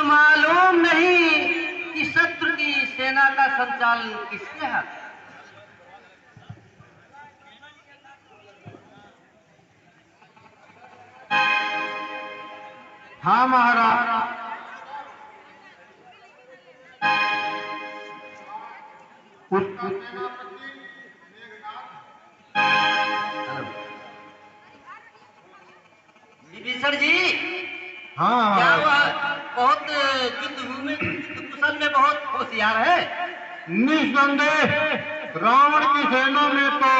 मालूम नहीं कि शत्रु की सेना का संचालन किसके हाथ? हाँ महाराज। विभीषण जी, हाँ क्या वह बहुत युद्ध कुशल में बहुत होशियार है? निस्संदेह रावण की सेना में तो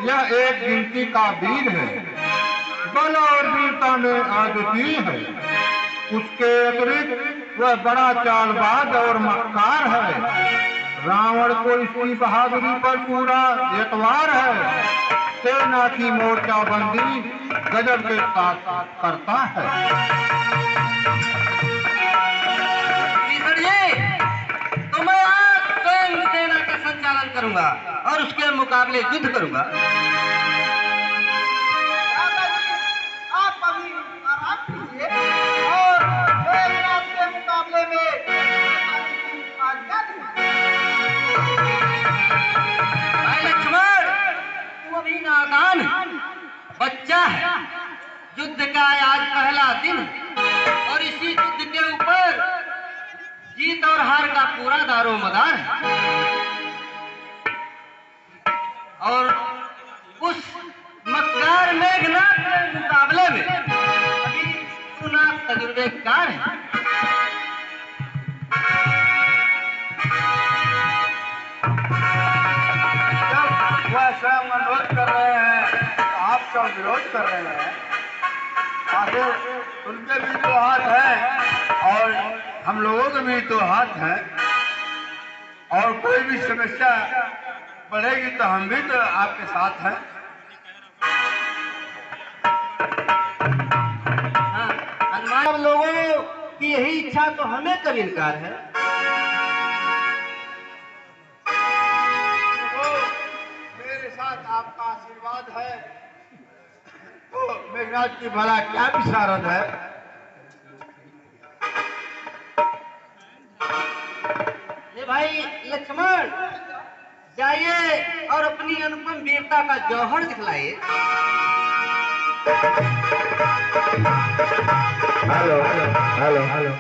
यह एक गिनती का वीर है, बल और वीरता में अद्वितीय है। उसके अतिरिक्त वह बड़ा चालबाज और मक्कार है। रावण को इसकी बहादुरी पर पूरा एतबार है। सेना की मोर्चाबंदी गजब के साथ करता है। तो मैं आज स्वयं सेना का संचालन करूंगा और उसके मुकाबले युद्ध करूंगा। आप अभी आराम कीजिए और मेघनाथ के मुकाबले में आज्ञा भाई लक्ष्मण, तू अभी नादान बच्चा है। युद्ध का आज पहला दिन और इसी युद्ध के ऊपर जीत और हार का पूरा दारोमदार है। और उस मक्कार मेघनाथ के मुकाबले में अभी तू ना तजुर्बेकार है। वह स्वयं अनुरोध कर रहे हैं, आप सब विरोध कर रहे हैं। आखिर उनके भी तो हाथ है और हम लोगों के भी तो हाथ है, और कोई भी समस्या बढ़ेगी तो हम भी तो आपके साथ हैं। हनुमान लोगों की यही इच्छा तो हमें कब इनकार है? मेरे साथ आपका आशीर्वाद है तो मेघनाथ की भला क्या विशारद है। ये भाई लक्ष्मण, जाइए और अपनी अनुपम वीरता का जौहर दिखलाइए। Hello hello hello.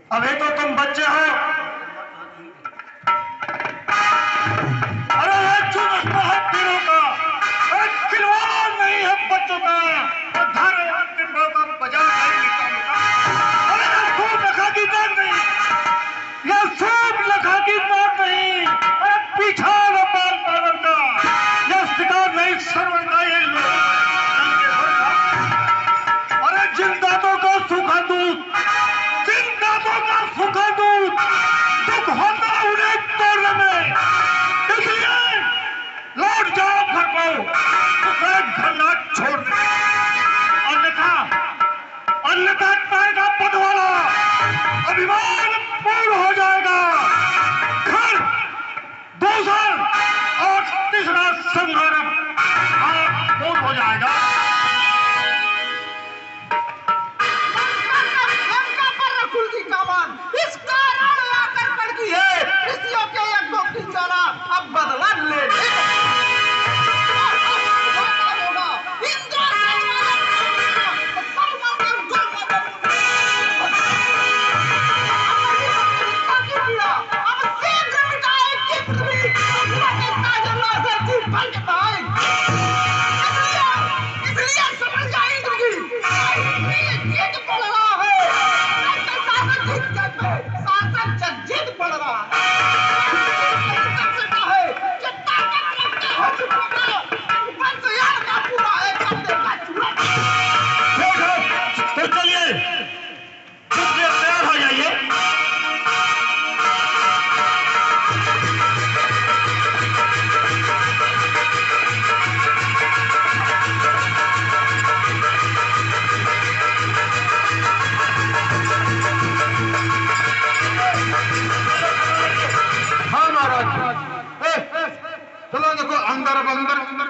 अभी तो तुम बच्चे हो। अरे वीरों का खिलवाड़ नहीं है बच्चों का। बजा नहीं खूब लखा की बात नहीं, यह खूब लखा की बात नहीं। अरे पीछा अन्यथा पाएगा पदवाला, अभिमान पूर्ण हो जाएगा। घर दूसरा और तीसरा संघर्ष पूर्ण हो जाएगा। लंका पर रकुल की कमान इस कारण आकर पड़ गई है। ऋषियों के यज्ञों की ज्वाला अब बदला ले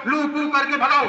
लू पू करके भगाओ।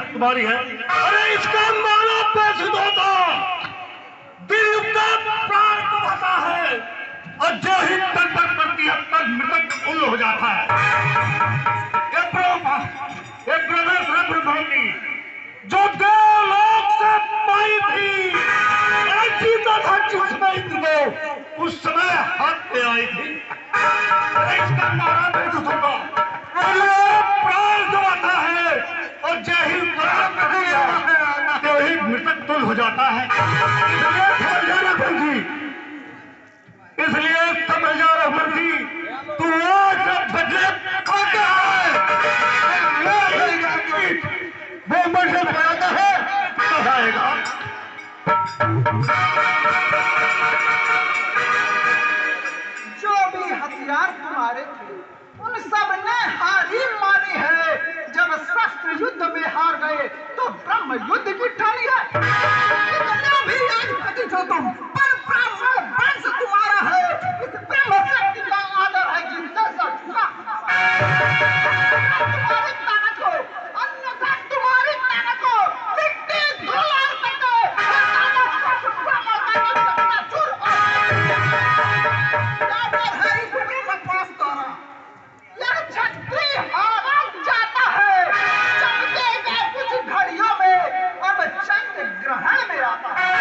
तुम्हारी है। अरे इसका मानो पैसुद होता, दिल का प्राण बहता है और जो ही तड़पड़ करती है तब मृतक उल्ल हो जाता है। जो देवलोक से पाई थी, जीता था जिसमें इंद्र को उस समय हाथ पे आई थी। इसका मारा पैसुद होता, प्राण दबाता है और जय हिंद तो ही मृतक तुल हो जाता है। इसलिए समझ जा रघुवर जी, तू आज बदले खाता है, वो मुझे बनाता है तो आएगा। जो भी हथियार तुम्हारे थे उन सब ने हार ही मानी है। जब शस्त्र युद्ध में में युद्ध की ठानी है। इतना भी राजपति हो तुम, पर ब्राह्मण वंश तुम्हारा है। इस ब्रह्म शक्ति का आदर है जिससे सब झुका। तुम्हारी ताकत को, अन्यथा तुम्हारी ताकत को मिट्टी धुला करके यह छत्री हारम जाता है। चमके गए कुछ घड़ियों में अब चंद्र ग्रहण में आता है।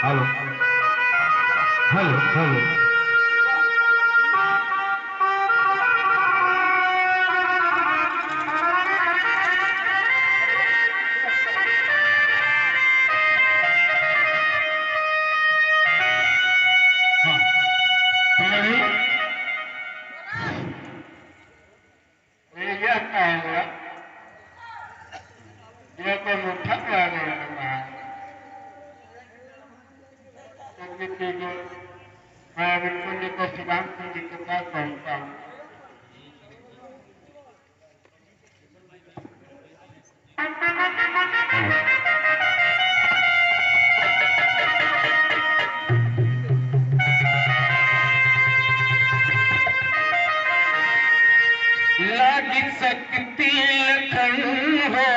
हेलो हेलो हेलो मैं बिल्कुल को शिवांग जी के पास पहुंचता हूँ। लागी सकती लखन हो,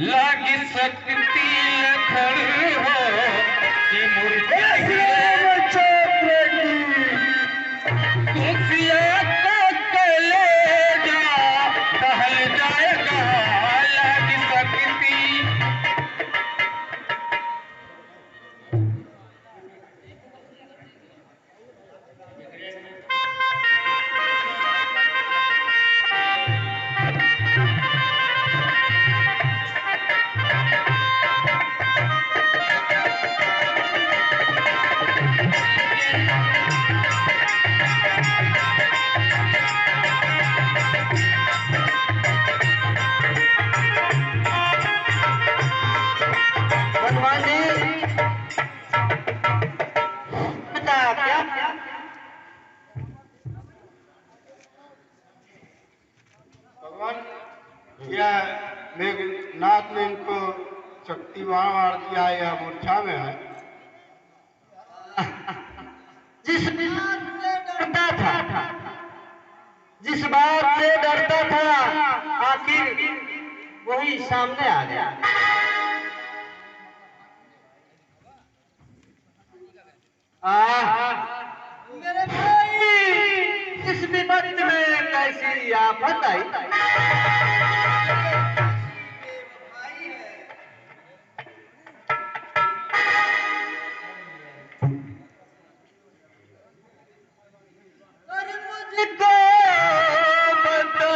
लागी सकती लखन हो कि मुर्गे खुफिया को कलेजा टहल जाएगा। लागी सकती भगवान जी बता क्या भगवान यह मेघनाथ ने इनको शक्तिवान मार दिया, यह मूर्छा में है। जिस बात से डरता था, जिस बात से डरता था आखिर वही सामने आ गया। मेरे भाई इस विपत्त में कैसी आफत आई। मुझको बता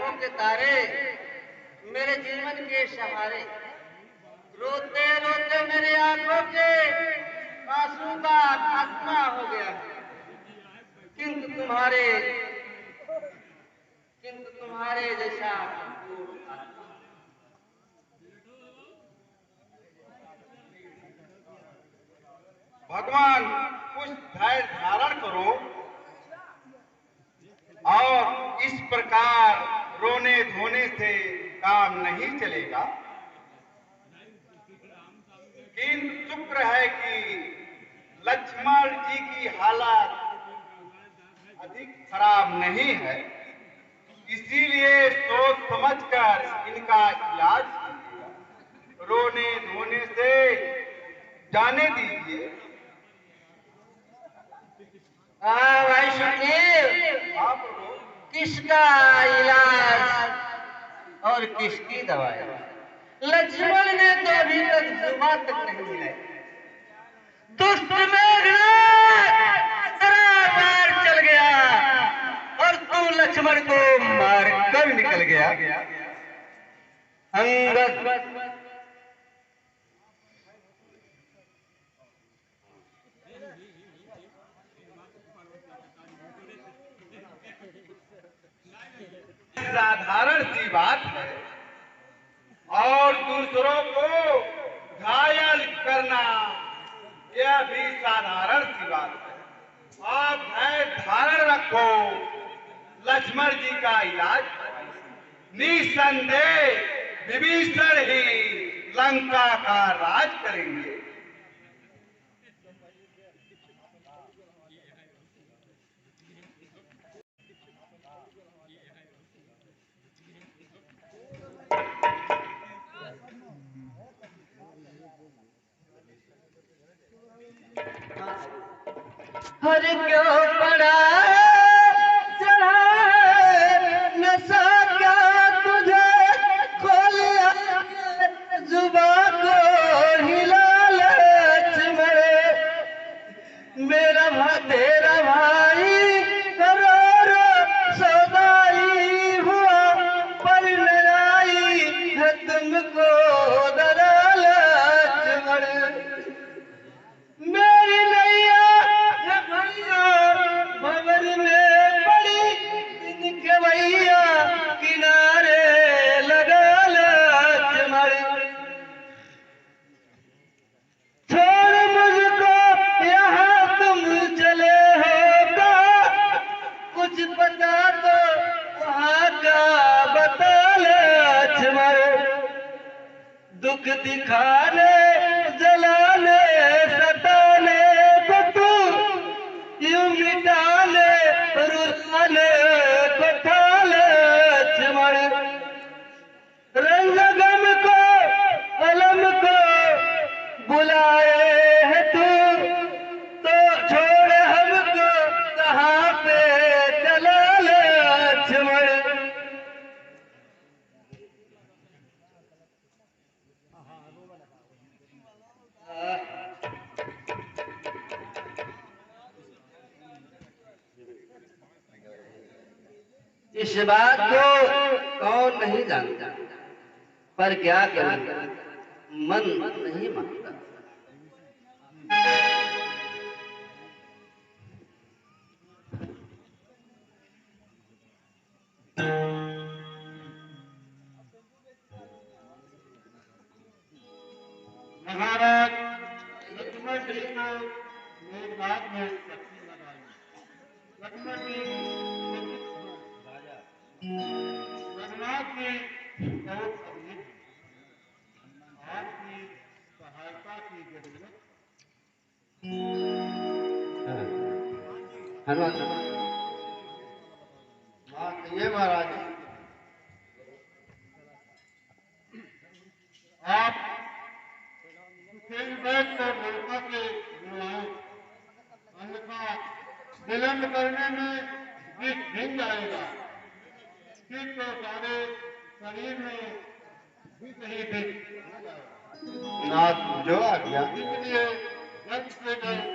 आंखों के तारे, मेरे जीवन के सहारे, रोते रोते मेरी आंखों के आंसू का खात्मा हो गया, किंतु तुम्हारे जैसा भगवान कुछ धैर्य धारण करो और इस प्रकार रोने धोने से काम नहीं चलेगा। किंतु शुक्र है कि लक्ष्मण जी की हालत अधिक खराब नहीं है, इसीलिए सोच समझकर इनका इलाज कीजिएगा। रोने धोने से जाने दीजिए। हाँ भाई सुखदेव, आप लोग किसका इलाज और किसकी दवाई? लक्ष्मण ने तो अभी तक जुबान तक नहीं मिलाई। दुष्ट मेघनाद सरापार चल गया और तू लक्ष्मण को मार कर निकल गया। अंगद साधारण सी बात है और दूसरों को घायल करना यह भी साधारण सी बात है। आप धैर्य धारण रखो, लक्ष्मण जी का इलाज निसंदेह विभीषण ही लंका का राज करेंगे। हर क्यों पड़ा चढ़ा नशा क्या तुझे खोलिया जुबान को हिला लक्ष्मण, तेरा भाई करोड़ो सौदाई हुआ पर लड़ाई है तुमको डरा लक्ष्मण। मेरी नैया भंवर में पड़ी इनके भैया किनारे लगा लक्ष्मण। छोड़ मुझको यहाँ तुम चले होगा, कुछ पता तो वहाँ का बता लक्ष्मण। दुख दिखाने जलाने सताने को तू यूं मिटाने रुलाने को था लक्ष्मण। रंग गम को अलम को बुलाए है तू, तो छोड़ हमको कहाँ पे चला लक्ष्मण। इस बात को कौन नहीं जानता, पर क्या करूं मन नहीं मानता। महाराज लक्ष्मण जी को मेघनाद में शक्ति लगाई। लक्ष्मण जी मेघनाद की बहुत अमीर है, आपकी सहायता की जरूरत। हाँ कहिए महाराज। आप बैठ कर लड़का के बुलाए, अन्यथा विलंब करने में विष भिन जाएगा, फिर तो सारे शरीर में विष ही विष हो जाएगा। नाथ जो आ गया, इसलिए जल्द से जल्द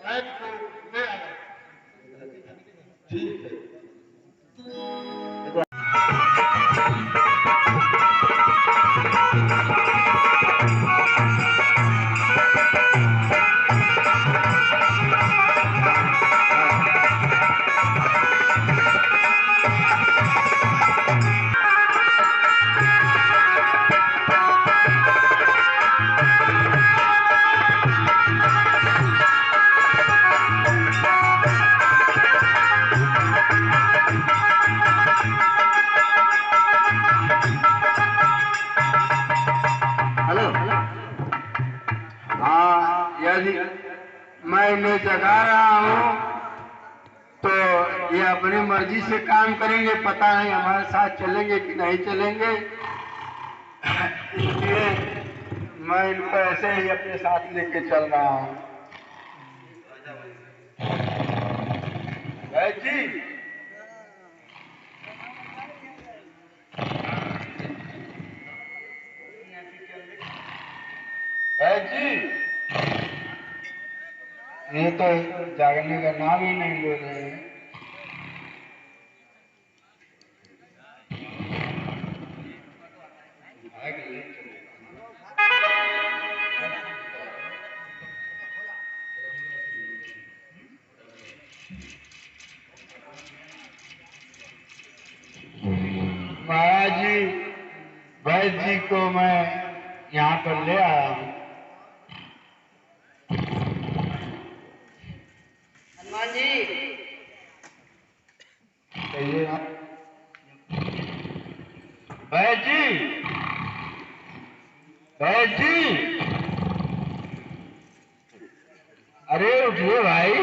बैठ को ले आए। ठीक है। ये अपनी मर्जी से काम करेंगे, पता नहीं हमारे साथ चलेंगे कि नहीं चलेंगे। इसलिए मैं इनको ऐसे ही अपने साथ लेके चल रहा हूँ। भाई जी, भाई जी, ये तो जागने का नाम ही नहीं ले रहे हैं। महाराज जी, वैद्य जी को मैं यहाँ पर ले आया हूँ। हनुमान जी, कहिए आप। वैद्य जी, वैद्य जी, अरे उठिए भाई।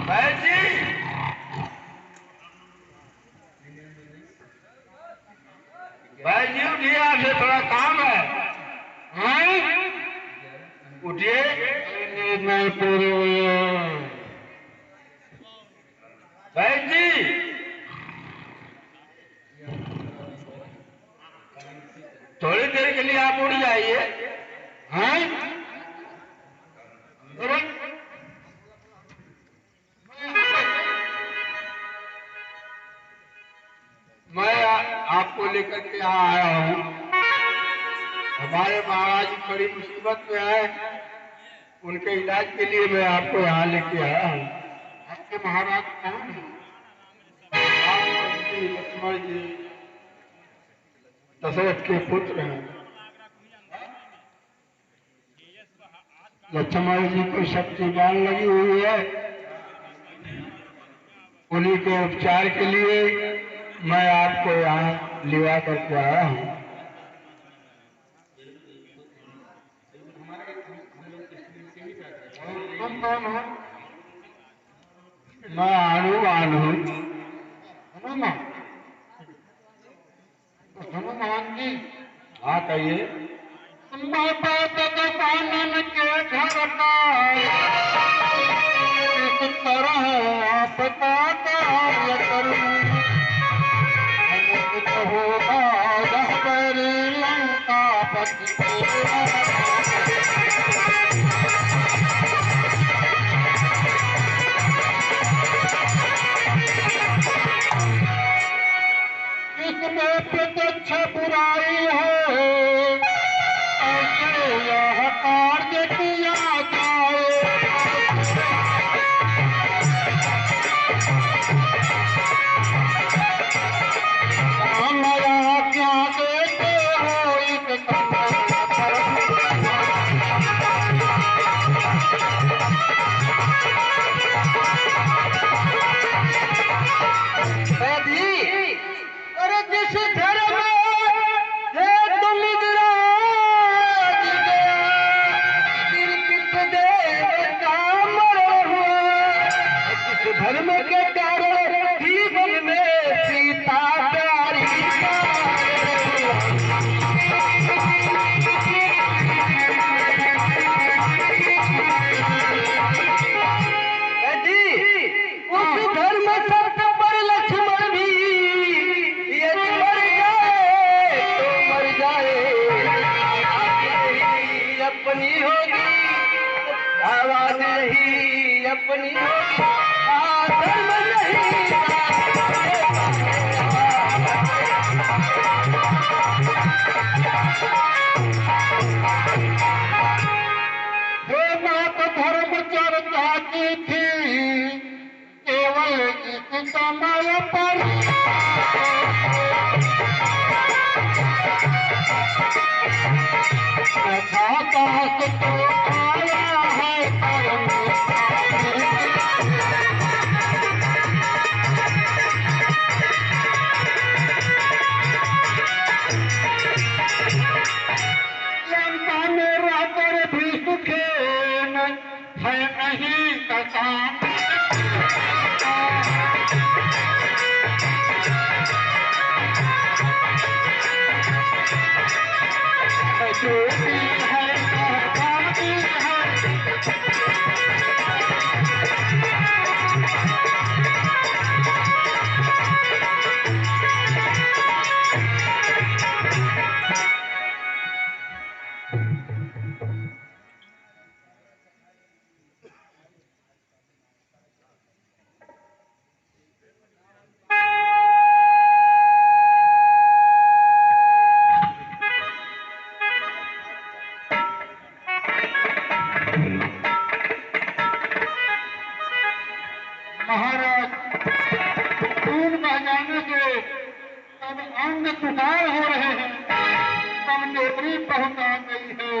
वैद्य जी, वैद्य जी उठिए, आपसे थोड़ा काम है। हैं? उठिए। मैं पूरे वैद्य जी, थोड़ी देर के लिए आप उठ जाइए। हैं? अरे, मैं आपको लेकर के यहाँ आया हूँ। हमारे महाराज जी बड़ी मुसीबत में है, उनके इलाज के लिए मैं आपको यहाँ लेके आया हूँ। आपके महाराज कौन है? आप लक्ष्मण जी दशरथ के पुत्र हैं। लक्ष्मण जी को शक्तिमान लगी हुई है, उन्हीं के उपचार के लिए मैं आपको यहाँ लिवा करके आया हूँ। तुम कौन हो? मैं हनुमान हूँ। हनुमान? हनुमान जी? हाँ कहिए। मैं कानन के घर का इस तरह आपका कार्य करूं, अनुचित होगा यह मेरी लंका पति इसमें प्रत्यक्ष बुराई है, ऐसे यह कार्य किया जाए। हमारा क्या देते हो इस अरे जिस घर में तुम विराज गया, गिरगिट देवता मरा हुआ, किस धर्म के कारण जीवन में सीता प्यारी उस धर्म सत्य पर लक्ष्मण भी यदि मर जाए तो मर जाए, यही अपनी होगी आवाज, यही अपनी होगी धर्म नहीं। धर्म चर्चा की थी केवल इस समय पर, कथा का तो आया है लंका में रहकर भी महाराज, खून बह जाने से तब अंग तुकार हो रहे हैं, तब नौकरी पहुंचा गई है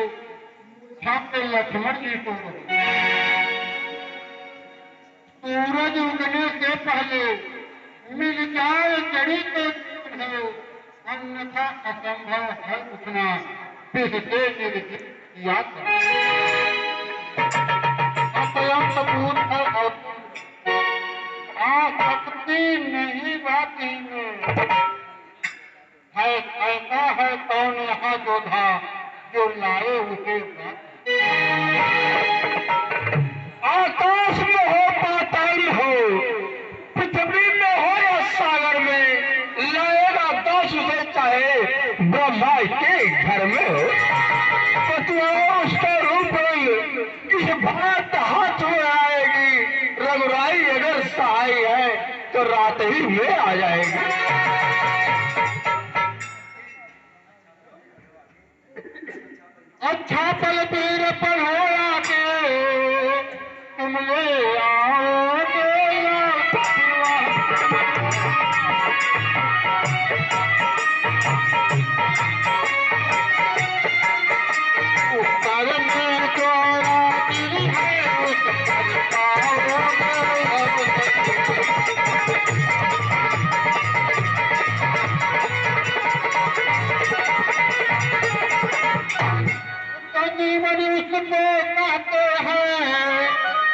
छात्र लक्ष्मण जी को। सूरज उगने से पहले मिल जाए जड़ी को है, अन्यथा असंभव है उठना पिछले निर्जित याद अत्यंत पूर्ण है और आसक्ति नहीं बाती में है। ऐसा है कौन यहाँ जोधा जो लाए उसे आकाश में हो पाताल हो, पृथ्वी में हो या सागर में, लाएगा दास उसे चाहे ब्रह्मा के घर में हो। पतिया उसका रूप रंग किस भात हाथ में आएगी, रघुराई अगर सहाय है तो रात ही में आ जाएगी। अच्छा पल पीर पर हो के तुम ले आओ मनुष्य को कहते हैं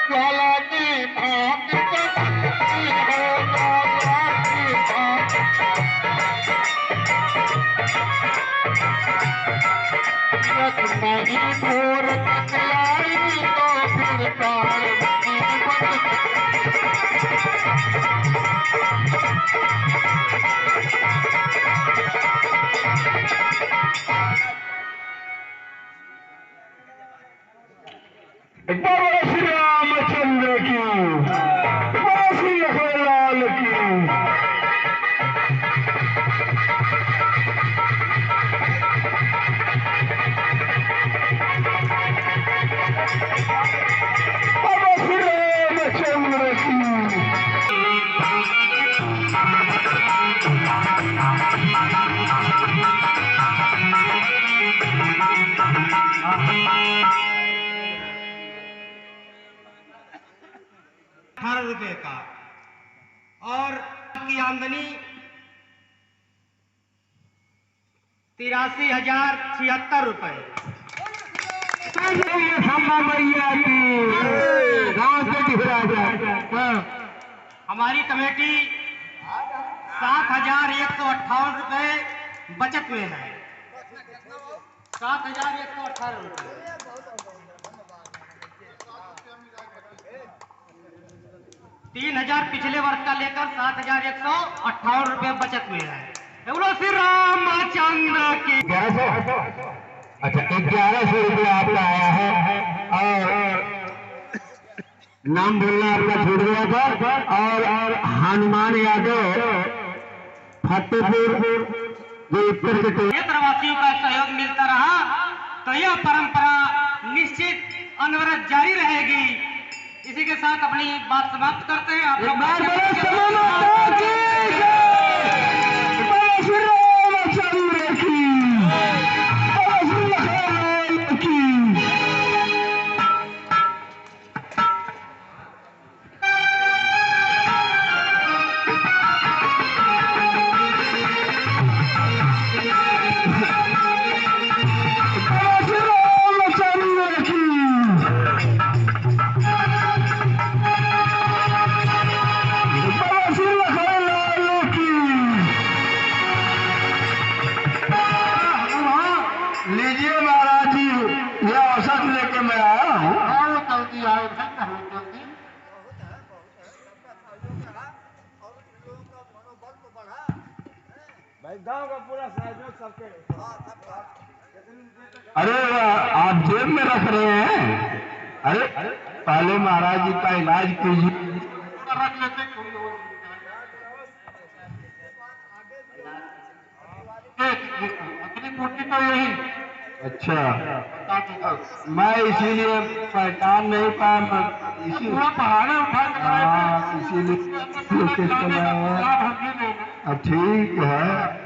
ज्वाला की भांति नहीं भोर तकलाई तो फिर काल बोलो श्री रामचंद्र की, बोलो श्री लखनलाल की। बोलो श्री रामचंद्र की। ₹18 का और की आमदनी 83,076 रुपए। हमारी कमेटी 7,158 रुपए बचत में है। 7,118 रुपए। 3,000 पिछले वर्ष का लेकर 7,158 रुपए बचत में है। बोलो श्री रामचंद्र की। 1100। अच्छा, 1100 रुपया आपका आया है और नाम बोलना आपका छूट गया था। और हनुमान यादव फतेहपुर जो उत्तर के क्षेत्रवासियों का सहयोग मिलता रहा तो यह परंपरा निश्चित अनवरत जारी रहेगी। इसी के साथ अपनी बात समाप्त करते हैं। आप सामान लेके मैं आया हूँ। आओ जल्दी आओ भाई, बहुत जल्दी। अरे आप जेब में रख रहे हैं? अरे पहले महाराज जी का इलाज कीजिए। रख लेते कोई और अपनी कुर्सी तो यही। अच्छा, बता दो। मैं इसीलिए पहचान नहीं पाया, मैं पूरा पहाड़ उठा के लाए थे। इसीलिए लेके चला आया। हम भी ले लें। अब ठीक है।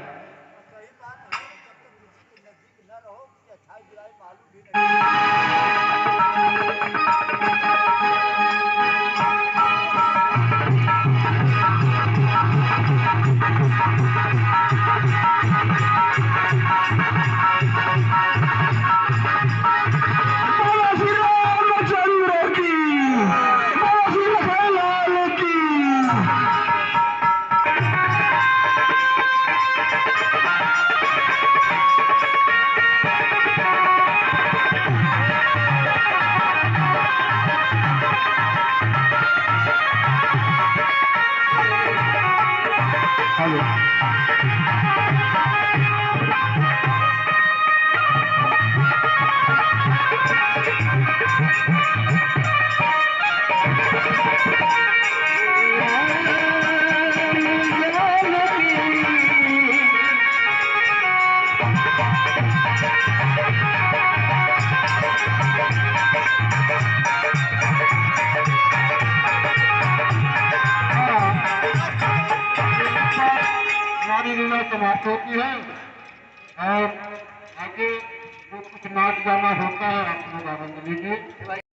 हमारी लीला समाप्त होती है और आगे जो कुछ नाच गाना होता है आप लोग आनंद लीजिए।